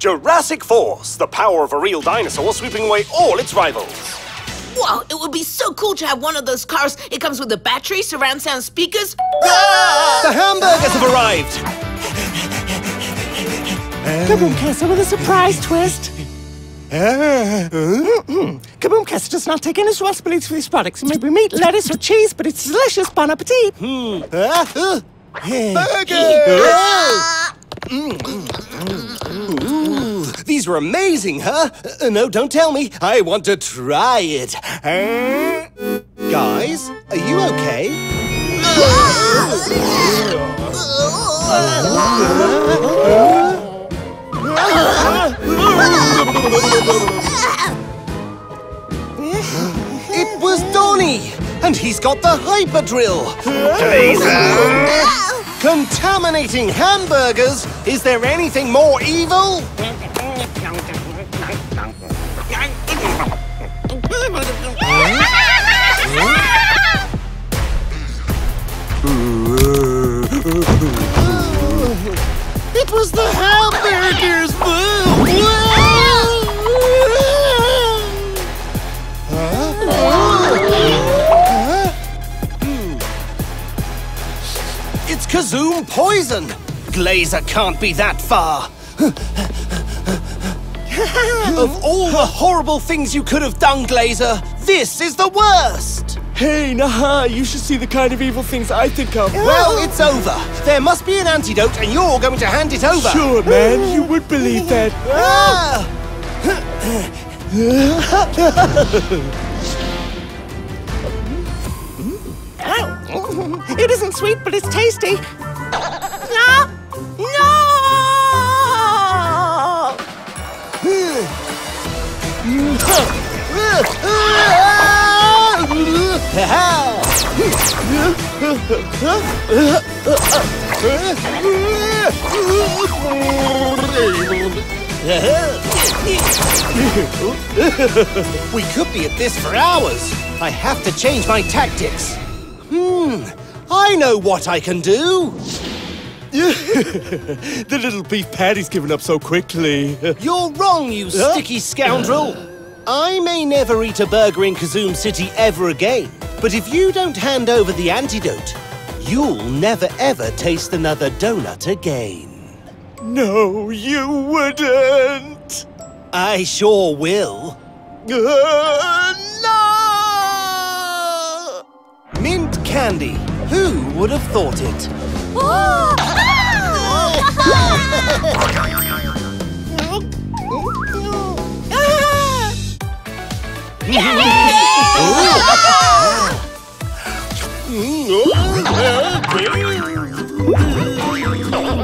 Jurassic Force, the power of a real dinosaur sweeping away all its rivals. Wow, it would be so cool to have one of those cars. It comes with a battery, surround sound speakers. The hamburgers have arrived! Kaboomcast with a surprise twist. Kaboomcast does not take any responsibility for these products. It may be meat, lettuce, or cheese, but it's delicious. Bon appetit! These are amazing, huh? No, don't tell me. I want to try it. Guys, are you okay? It was Donnie, and he's got the hyper drill. Contaminating hamburgers? Is there anything more evil? It was the hamburgers! It's Kazoom poison! Glazer can't be that far! Of all the horrible things you could have done, Glazer, this is the worst! Hey, Naha, you should see the kind of evil things I think of. Well, it's over. There must be an antidote, and you're going to hand it over. Sure, man, you would believe that. It isn't sweet, but it's tasty. No! We could be at this for hours. I have to change my tactics. I know what I can do. The little beef patty's given up so quickly. You're wrong, you sticky scoundrel. I may never eat a burger in Kazoom City ever again, but if you don't hand over the antidote, you'll never ever taste another donut again. No, you wouldn't. I sure will. No! Mint candy. Who would have thought it?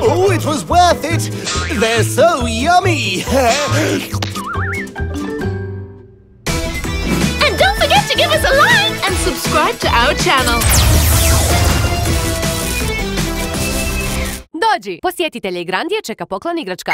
Oh, it was worth it. They're so yummy. And don't forget to give us a like and subscribe to our channel. Dođi, posjetitelje iGRANDiA čeka poklon igračka.